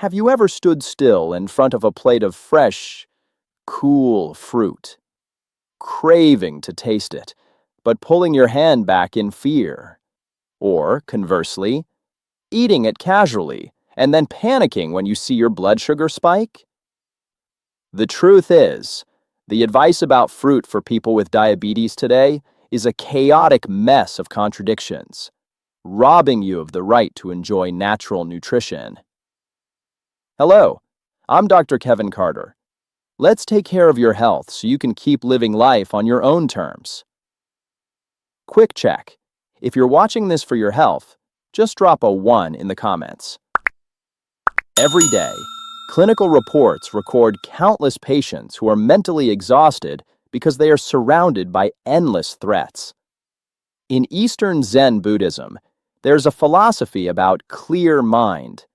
Have you ever stood still in front of a plate of fresh, cool fruit, craving to taste it, but pulling your hand back in fear? Or, conversely, eating it casually and then panicking when you see your blood sugar spike? The truth is, the advice about fruit for people with diabetes today is a chaotic mess of contradictions, robbing you of the right to enjoy natural nutrition. Hello, I'm Dr. Kevin Carter. Let's take care of your health so you can keep living life on your own terms. Quick check. If you're watching this for your health, just drop a 1 in the comments. Every day, clinical reports record countless patients who are mentally exhausted because they are surrounded by endless threats. In Eastern Zen Buddhism, there's a philosophy about clear mind.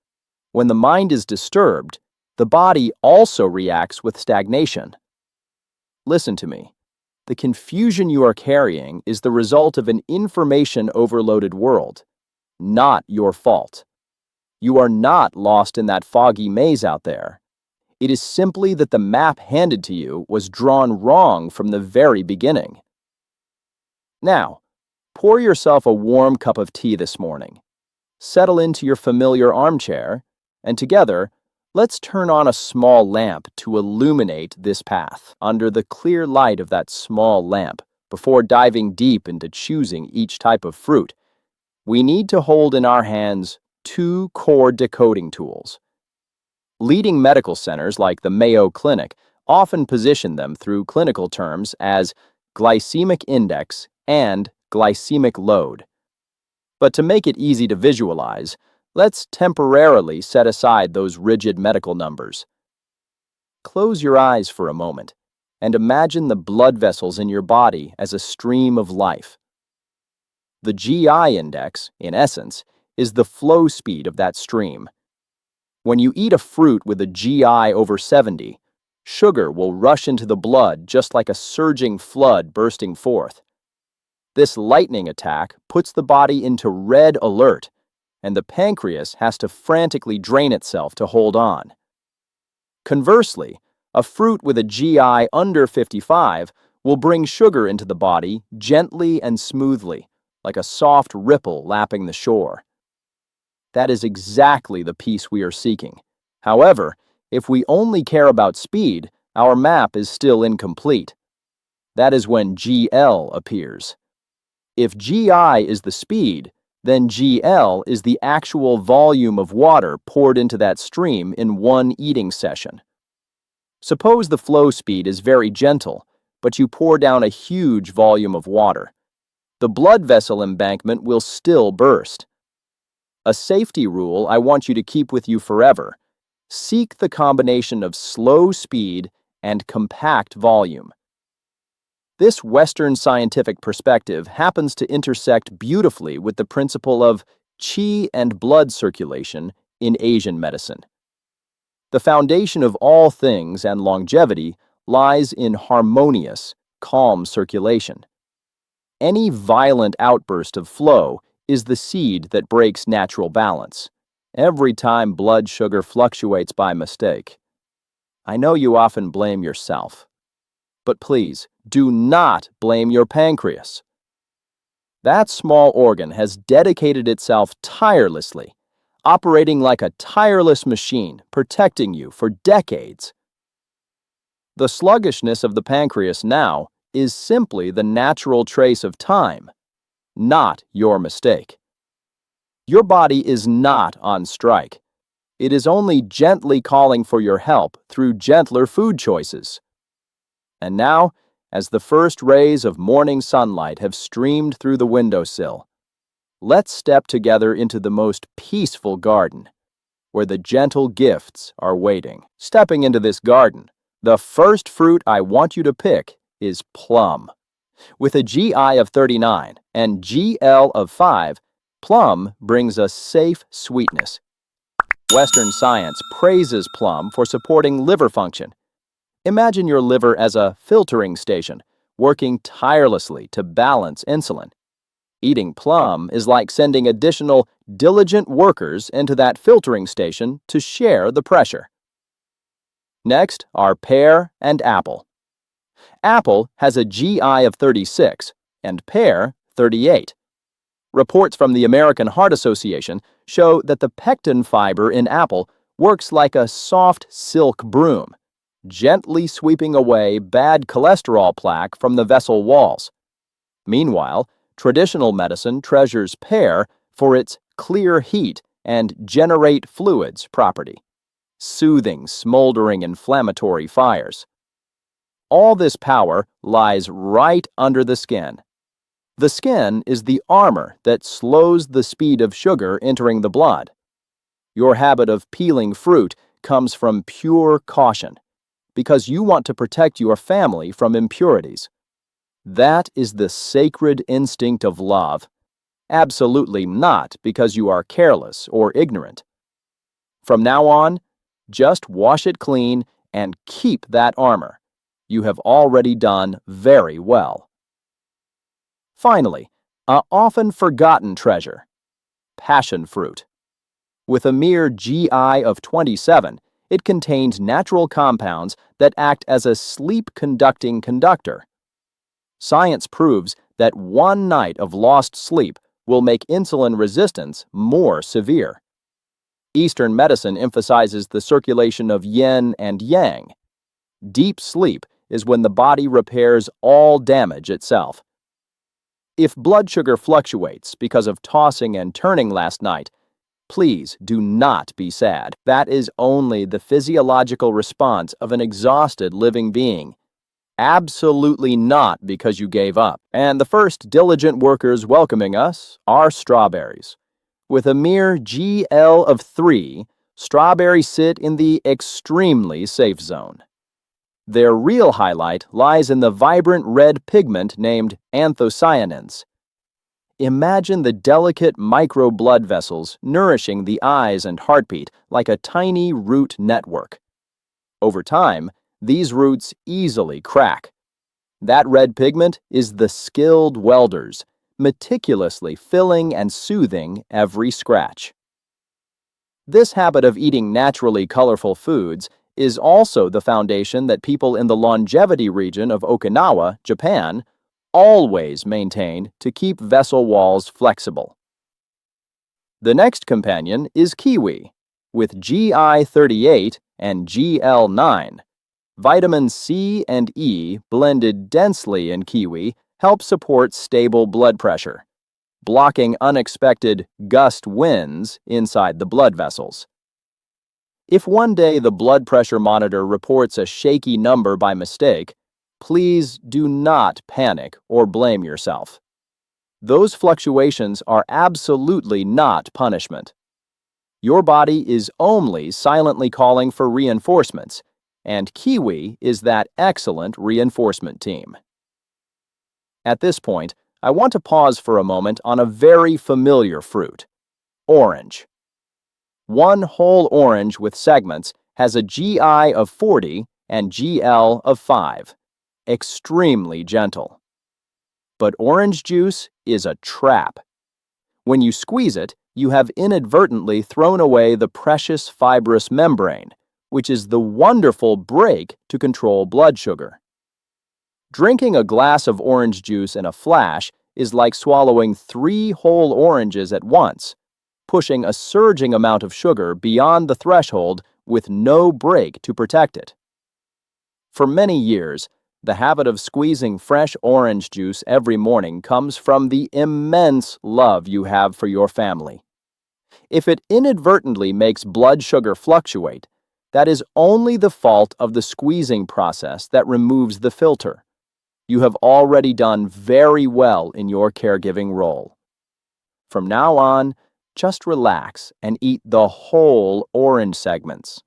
When the mind is disturbed, the body also reacts with stagnation. Listen to me. The confusion you are carrying is the result of an information-overloaded world, not your fault. You are not lost in that foggy maze out there. It is simply that the map handed to you was drawn wrong from the very beginning. Now, pour yourself a warm cup of tea this morning. Settle into your familiar armchair, and together, let's turn on a small lamp to illuminate this path. Under the clear light of that small lamp, before diving deep into choosing each type of fruit, we need to hold in our hands 2 core decoding tools. Leading medical centers like the Mayo Clinic often position them through clinical terms as Glycemic Index and Glycemic Load. But to make it easy to visualize, let's temporarily set aside those rigid medical numbers. Close your eyes for a moment and imagine the blood vessels in your body as a stream of life. The GI index, in essence, is the flow speed of that stream. When you eat a fruit with a GI over 70, sugar will rush into the blood just like a surging flood bursting forth. This lightning attack puts the body into red alert, and the pancreas has to frantically drain itself to hold on. Conversely, a fruit with a GI under 55 will bring sugar into the body gently and smoothly, like a soft ripple lapping the shore. That is exactly the peace we are seeking. However, if we only care about speed, our map is still incomplete. That is when GL appears. If GI is the speed, then GL is the actual volume of water poured into that stream in one eating session. Suppose the flow speed is very gentle, but you pour down a huge volume of water. The blood vessel embankment will still burst. A safety rule I want you to keep with you forever. Seek the combination of slow speed and compact volume. This Western scientific perspective happens to intersect beautifully with the principle of Qi and blood circulation in Asian medicine. The foundation of all things and longevity lies in harmonious, calm circulation. Any violent outburst of flow is the seed that breaks natural balance, every time blood sugar fluctuates by mistake. I know you often blame yourself, but please do not blame your pancreas. That small organ has dedicated itself tirelessly, operating like a tireless machine, protecting you for decades. The sluggishness of the pancreas now is simply the natural trace of time, not your mistake. Your body is not on strike. It is only gently calling for your help through gentler food choices. And now, as the first rays of morning sunlight have streamed through the windowsill, let's step together into the most peaceful garden, where the gentle gifts are waiting. Stepping into this garden, the first fruit I want you to pick is plum. With a GI of 39 and GL of 5, plum brings us safe sweetness. Western science praises plum for supporting liver function. Imagine your liver as a filtering station, working tirelessly to balance insulin. Eating plum is like sending additional diligent workers into that filtering station to share the pressure. Next are pear and apple. Apple has a GI of 36 and pear 38. Reports from the American Heart Association show that the pectin fiber in apple works like a soft silk broom, gently sweeping away bad cholesterol plaque from the vessel walls. Meanwhile, traditional medicine treasures pear for its clear heat and generate fluids property, soothing smoldering inflammatory fires. All this power lies right under the skin. The skin is the armor that slows the speed of sugar entering the blood. Your habit of peeling fruit comes from pure caution, because you want to protect your family from impurities. That is the sacred instinct of love, absolutely not because you are careless or ignorant. From now on, just wash it clean and keep that armor. You have already done very well. Finally, an often forgotten treasure, passion fruit. With a mere GI of 27, it contains natural compounds that act as a sleep-conducting conductor. Science proves that one night of lost sleep will make insulin resistance more severe. Eastern medicine emphasizes the circulation of yin and yang. Deep sleep is when the body repairs all damage itself. If blood sugar fluctuates because of tossing and turning last night, please do not be sad. That is only the physiological response of an exhausted living being. Absolutely not because you gave up. And the first diligent workers welcoming us are strawberries. With a mere GL of 3, strawberries sit in the extremely safe zone. Their real highlight lies in the vibrant red pigment named anthocyanins. Imagine the delicate micro blood vessels nourishing the eyes and heartbeat like a tiny root network. Over time, these roots easily crack. That red pigment is the skilled welders, meticulously filling and soothing every scratch. This habit of eating naturally colorful foods is also the foundation that people in the longevity region of Okinawa, Japan, always maintain to keep vessel walls flexible. The next companion is kiwi, with GI 38 and GL 9. Vitamin C and E blended densely in kiwi help support stable blood pressure, blocking unexpected gust winds inside the blood vessels. If one day the blood pressure monitor reports a shaky number by mistake, please do not panic or blame yourself. Those fluctuations are absolutely not punishment. Your body is only silently calling for reinforcements, and kiwi is that excellent reinforcement team. At this point, I want to pause for a moment on a very familiar fruit, orange. One whole orange with segments has a GI of 40 and GL of 5. Extremely gentle. But orange juice is a trap. When you squeeze it, you have inadvertently thrown away the precious fibrous membrane, which is the wonderful brake to control blood sugar. Drinking a glass of orange juice in a flash is like swallowing 3 whole oranges at once, pushing a surging amount of sugar beyond the threshold with no brake to protect it. For many years, the habit of squeezing fresh orange juice every morning comes from the immense love you have for your family. If it inadvertently makes blood sugar fluctuate, that is only the fault of the squeezing process that removes the filter. You have already done very well in your caregiving role. From now on, just relax and eat the whole orange segments.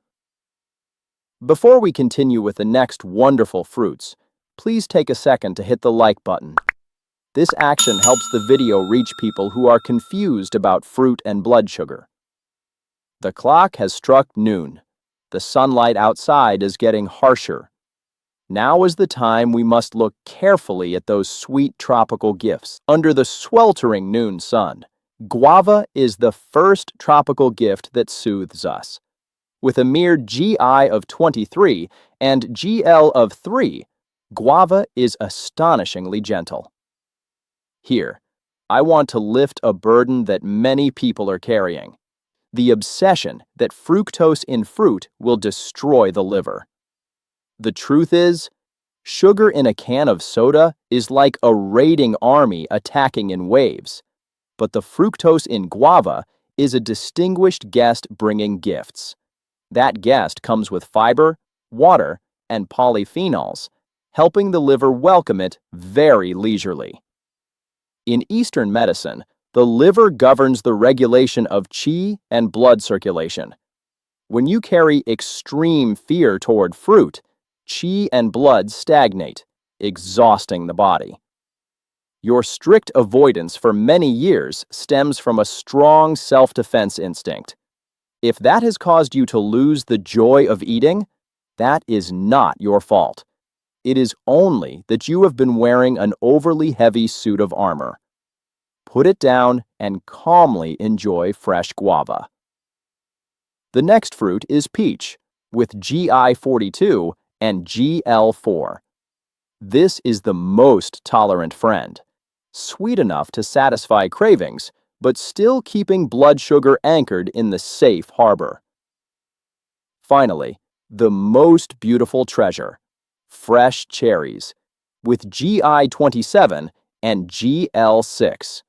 Before we continue with the next wonderful fruits, please take a second to hit the like button. This action helps the video reach people who are confused about fruit and blood sugar. The clock has struck noon. The sunlight outside is getting harsher. Now is the time we must look carefully at those sweet tropical gifts. Under the sweltering noon sun, guava is the first tropical gift that soothes us. With a mere GI of 23 and GL of 3, guava is astonishingly gentle. Here, I want to lift a burden that many people are carrying: the obsession that fructose in fruit will destroy the liver. The truth is, sugar in a can of soda is like a raiding army attacking in waves, but the fructose in guava is a distinguished guest bringing gifts. That guest comes with fiber, water, and polyphenols, helping the liver welcome it very leisurely. In Eastern medicine, the liver governs the regulation of qi and blood circulation. When you carry extreme fear toward fruit, qi and blood stagnate, exhausting the body. Your strict avoidance for many years stems from a strong self-defense instinct. If that has caused you to lose the joy of eating, that is not your fault. It is only that you have been wearing an overly heavy suit of armor. Put it down and calmly enjoy fresh guava. The next fruit is peach, with GI 42 and GL 4. This is the most tolerant friend, sweet enough to satisfy cravings, but still keeping blood sugar anchored in the safe harbor. Finally, the most beautiful treasure, fresh cherries, with GI 27 and GL 6.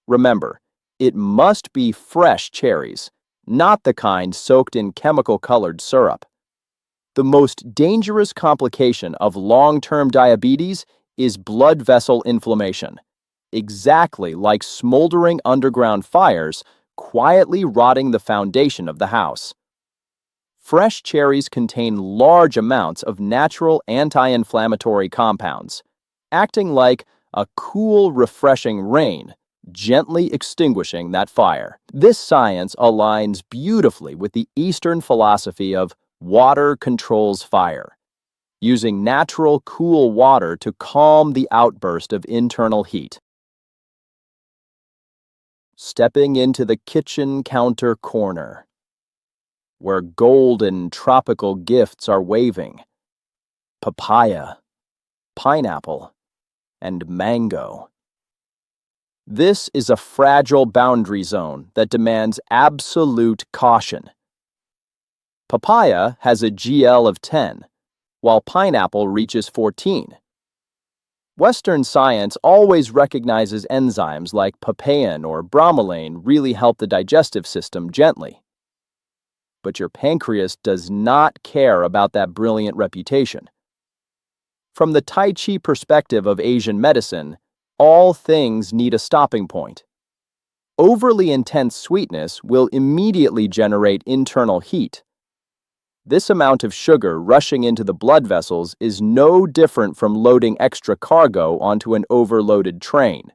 Remember, it must be fresh cherries, not the kind soaked in chemical-colored syrup. The most dangerous complication of long-term diabetes is blood vessel inflammation, exactly like smoldering underground fires quietly rotting the foundation of the house. Fresh cherries contain large amounts of natural anti-inflammatory compounds, acting like a cool, refreshing rain, gently extinguishing that fire. This science aligns beautifully with the Eastern philosophy of water controls fire, using natural cool water to calm the outburst of internal heat. Stepping into the kitchen counter corner, where golden tropical gifts are waving: papaya, pineapple, and mango. This is a fragile boundary zone that demands absolute caution. Papaya has a GL of 10, while pineapple reaches 14. Western science always recognizes enzymes like papain or bromelain really help the digestive system gently. But your pancreas does not care about that brilliant reputation. From the Tai Chi perspective of Asian medicine, all things need a stopping point. Overly intense sweetness will immediately generate internal heat. This amount of sugar rushing into the blood vessels is no different from loading extra cargo onto an overloaded train,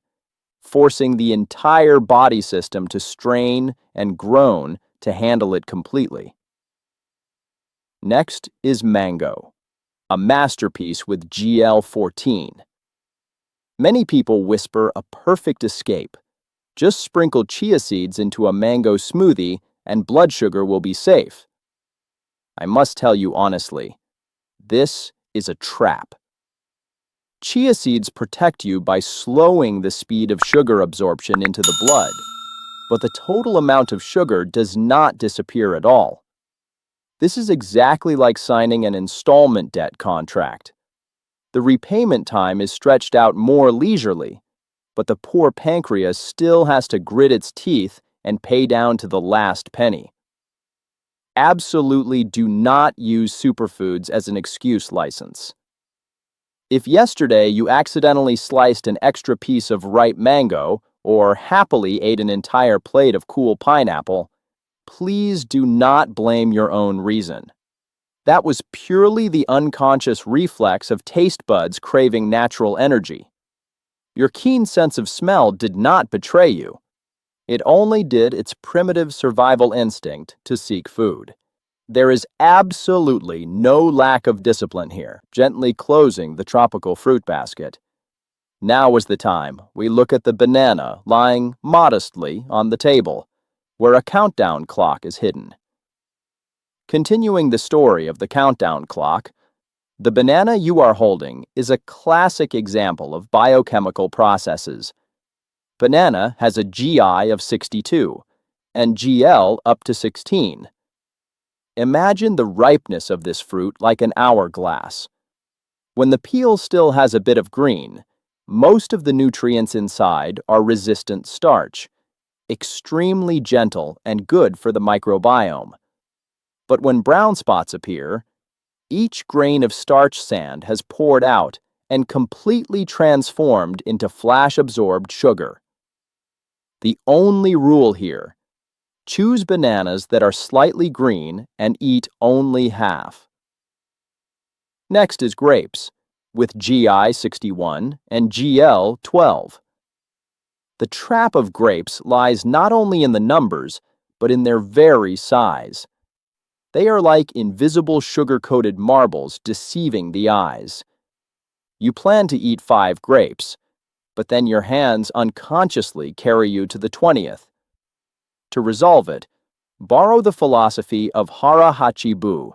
forcing the entire body system to strain and groan to handle it completely. Next is mango, a masterpiece with GL 14. Many people whisper a perfect escape. Just sprinkle chia seeds into a mango smoothie and blood sugar will be safe. I must tell you honestly, this is a trap. Chia seeds protect you by slowing the speed of sugar absorption into the blood, but the total amount of sugar does not disappear at all. This is exactly like signing an installment debt contract. The repayment time is stretched out more leisurely, but the poor pancreas still has to grit its teeth and pay down to the last penny. Absolutely do not use superfoods as an excuse license. If yesterday you accidentally sliced an extra piece of ripe mango or happily ate an entire plate of cool pineapple, please do not blame your own reason. That was purely the unconscious reflex of taste buds craving natural energy. Your keen sense of smell did not betray you. It only did its primitive survival instinct to seek food. There is absolutely no lack of discipline here, gently closing the tropical fruit basket. Now is the time we look at the banana lying modestly on the table, where a countdown clock is hidden. Continuing the story of the countdown clock, the banana you are holding is a classic example of biochemical processes. Banana has a GI of 62 and GL up to 16. Imagine the ripeness of this fruit like an hourglass. When the peel still has a bit of green, most of the nutrients inside are resistant starch, extremely gentle and good for the microbiome. But when brown spots appear, each grain of starch sand has poured out and completely transformed into flash-absorbed sugar. The only rule here: choose bananas that are slightly green and eat only half. Next is grapes, with GI 61 and GL 12. The trap of grapes lies not only in the numbers, but in their very size. They are like invisible sugar-coated marbles deceiving the eyes. You plan to eat 5 grapes, but then your hands unconsciously carry you to the 20th. To resolve it, borrow the philosophy of hara hachibu,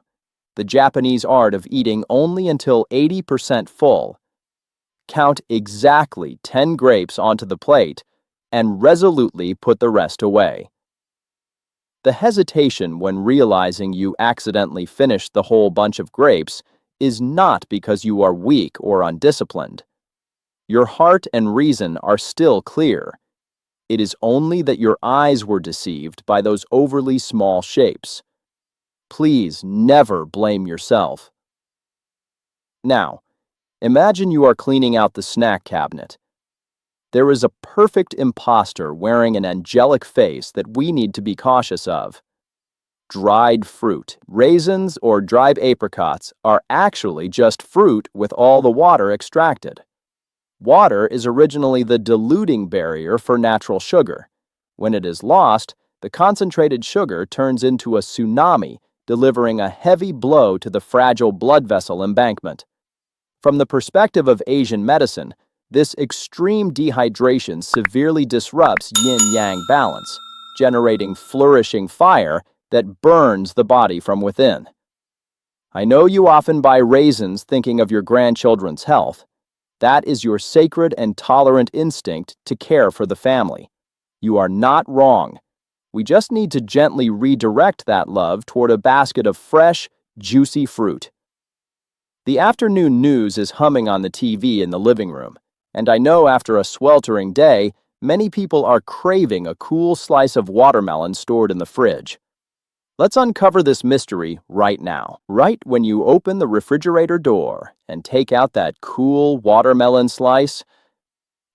the Japanese art of eating only until 80% full. Count exactly 10 grapes onto the plate and resolutely put the rest away. The hesitation when realizing you accidentally finished the whole bunch of grapes is not because you are weak or undisciplined. Your heart and reason are still clear. It is only that your eyes were deceived by those overly small shapes. Please never blame yourself. Now, imagine you are cleaning out the snack cabinet. There is a perfect imposter wearing an angelic face that we need to be cautious of. Dried fruit, raisins, or dried apricots are actually just fruit with all the water extracted. Water is originally the diluting barrier for natural sugar. When it is lost, the concentrated sugar turns into a tsunami, delivering a heavy blow to the fragile blood vessel embankment. From the perspective of Asian medicine, this extreme dehydration severely disrupts yin-yang balance, generating flourishing fire that burns the body from within. I know you often buy raisins thinking of your grandchildren's health. That is your sacred and tolerant instinct to care for the family. You are not wrong. We just need to gently redirect that love toward a basket of fresh, juicy fruit. The afternoon news is humming on the TV in the living room, and I know after a sweltering day, many people are craving a cool slice of watermelon stored in the fridge. Let's uncover this mystery right now, right when you open the refrigerator door and take out that cool watermelon slice.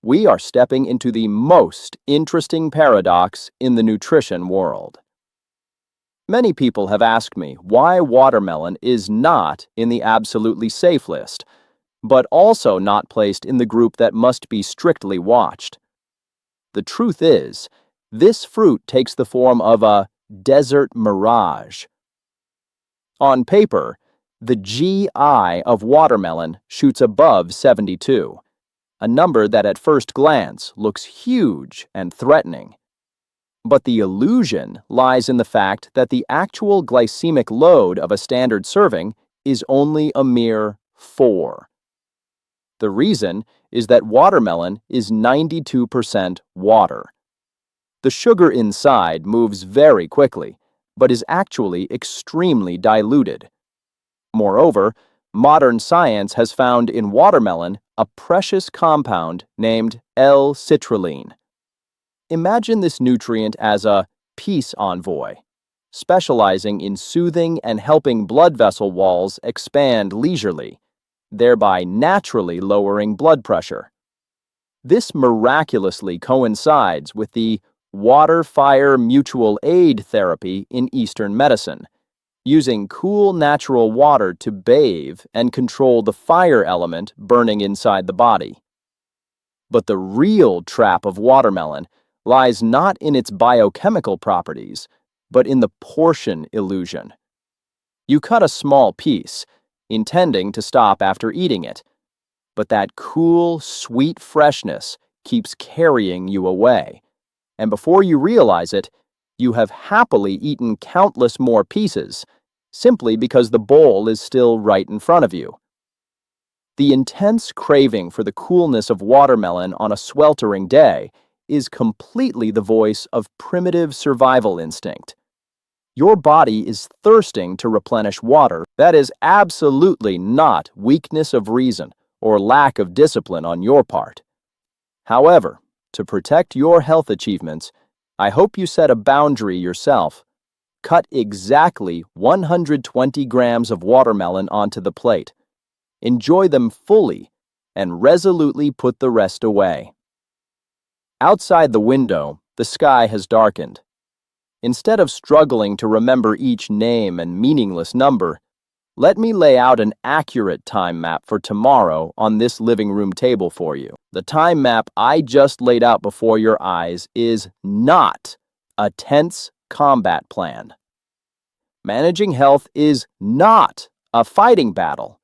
We are stepping into the most interesting paradox in the nutrition world. Many people have asked me why watermelon is not in the absolutely safe list, but also not placed in the group that must be strictly watched. The truth is, this fruit takes the form of a desert mirage. On paper, the GI of watermelon shoots above 72, a number that at first glance looks huge and threatening. But the illusion lies in the fact that the actual glycemic load of a standard serving is only a mere 4. The reason is that watermelon is 92% water. The sugar inside moves very quickly, but is actually extremely diluted. Moreover, modern science has found in watermelon a precious compound named L-citrulline. Imagine this nutrient as a peace envoy, specializing in soothing and helping blood vessel walls expand leisurely, thereby naturally lowering blood pressure. This miraculously coincides with the water-fire mutual aid therapy in Eastern medicine, using cool natural water to bathe and control the fire element burning inside the body. But the real trap of watermelon lies not in its biochemical properties, but in the portion illusion. You cut a small piece, intending to stop after eating it, but that cool, sweet freshness keeps carrying you away, and before you realize it, you have happily eaten countless more pieces, simply because the bowl is still right in front of you. The intense craving for the coolness of watermelon on a sweltering day is completely the voice of primitive survival instinct. Your body is thirsting to replenish water. That is absolutely not weakness of reason or lack of discipline on your part. However, to protect your health achievements, I hope you set a boundary yourself. Cut exactly 120 grams of watermelon onto the plate. Enjoy them fully and resolutely put the rest away. Outside the window, the sky has darkened. Instead of struggling to remember each name and meaningless number, let me lay out an accurate time map for tomorrow on this living room table for you. The time map I just laid out before your eyes is not a tense combat plan. Managing health is not a fighting battle,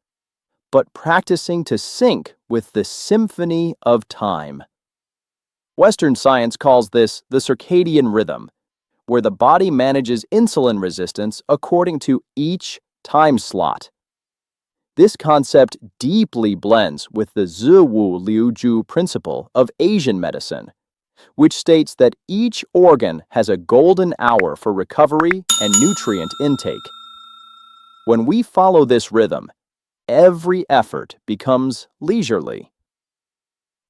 but practicing to sync with the symphony of time. Western science calls this the circadian rhythm, where the body manages insulin resistance according to each time slot. This concept deeply blends with the Ziwu Liu Ju principle of Asian medicine, which states that each organ has a golden hour for recovery and nutrient intake. When we follow this rhythm, every effort becomes leisurely.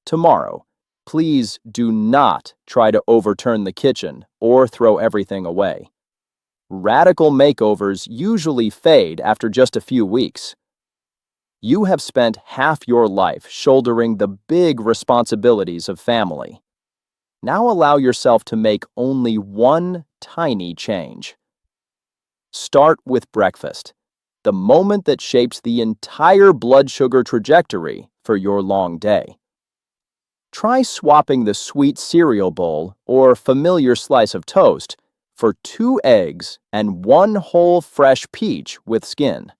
Tomorrow, please do not try to overturn the kitchen or throw everything away. Radical makeovers usually fade after just a few weeks. You have spent half your life shouldering the big responsibilities of family. Now allow yourself to make only one tiny change. Start with breakfast, the moment that shapes the entire blood sugar trajectory for your long day. Try swapping the sweet cereal bowl or familiar slice of toast for 2 eggs and 1 whole fresh peach with skin.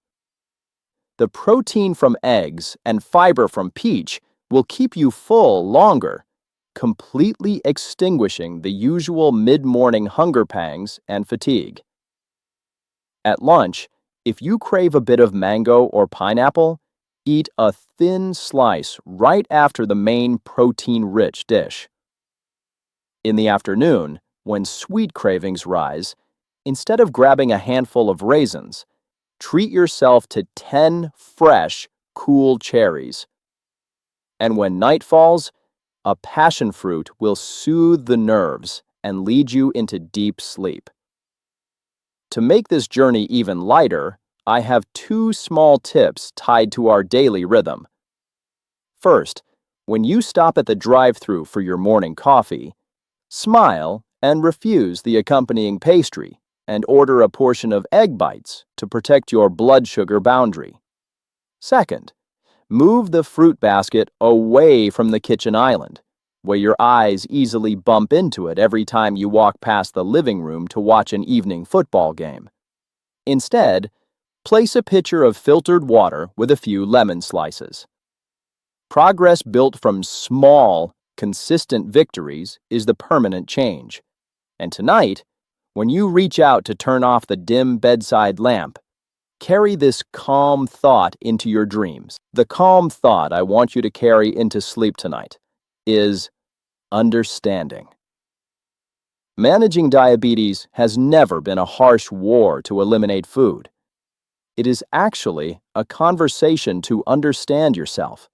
The protein from eggs and fiber from peach will keep you full longer, completely extinguishing the usual mid-morning hunger pangs and fatigue. At lunch, if you crave a bit of mango or pineapple, eat a thin slice right after the main protein-rich dish. In the afternoon, when sweet cravings rise, instead of grabbing a handful of raisins, treat yourself to 10 fresh, cool cherries. And when night falls, a passion fruit will soothe the nerves and lead you into deep sleep. To make this journey even lighter, I have 2 small tips tied to our daily rhythm. First, when you stop at the drive-thru for your morning coffee, smile and refuse the accompanying pastry and order a portion of egg bites to protect your blood sugar boundary. Second, move the fruit basket away from the kitchen island, where your eyes easily bump into it every time you walk past the living room to watch an evening football game. Instead, place a pitcher of filtered water with a few lemon slices. Progress built from small, consistent victories is the permanent change. And tonight, when you reach out to turn off the dim bedside lamp, carry this calm thought into your dreams. The calm thought I want you to carry into sleep tonight is understanding. Managing diabetes has never been a harsh war to eliminate food. It is actually a conversation to understand yourself.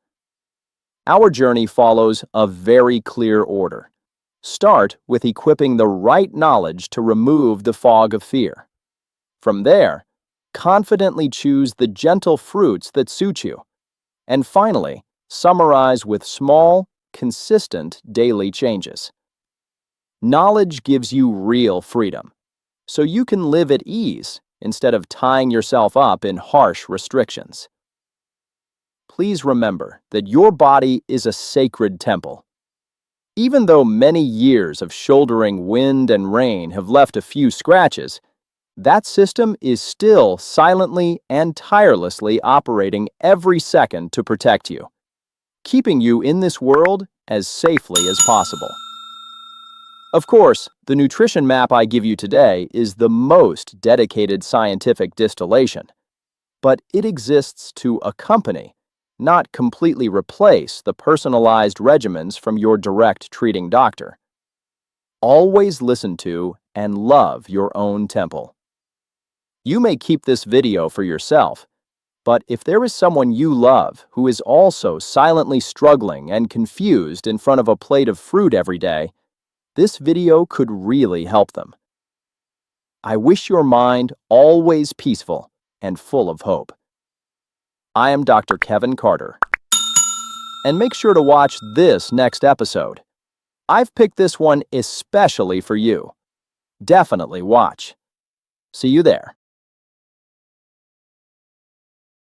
Our journey follows a very clear order. Start with equipping the right knowledge to remove the fog of fear. From there, confidently choose the gentle fruits that suit you. And finally, summarize with small, consistent daily changes. Knowledge gives you real freedom, so you can live at ease instead of tying yourself up in harsh restrictions. Please remember that your body is a sacred temple. Even though many years of shouldering wind and rain have left a few scratches, That system is still silently and tirelessly operating every second to protect you, keeping you in this world as safely as possible. Of course, the nutrition map I give you today is the most dedicated scientific distillation, but it exists to accompany, not completely replace, the personalized regimens from your direct treating doctor. Always listen to and love your own temple. You may keep this video for yourself, but if there is someone you love who is also silently struggling and confused in front of a plate of fruit every day, this video could really help them. I wish your mind always peaceful and full of hope. I am Dr. Kevin Carter. And make sure to watch this next episode. I've picked this one especially for you. Definitely watch. See you there.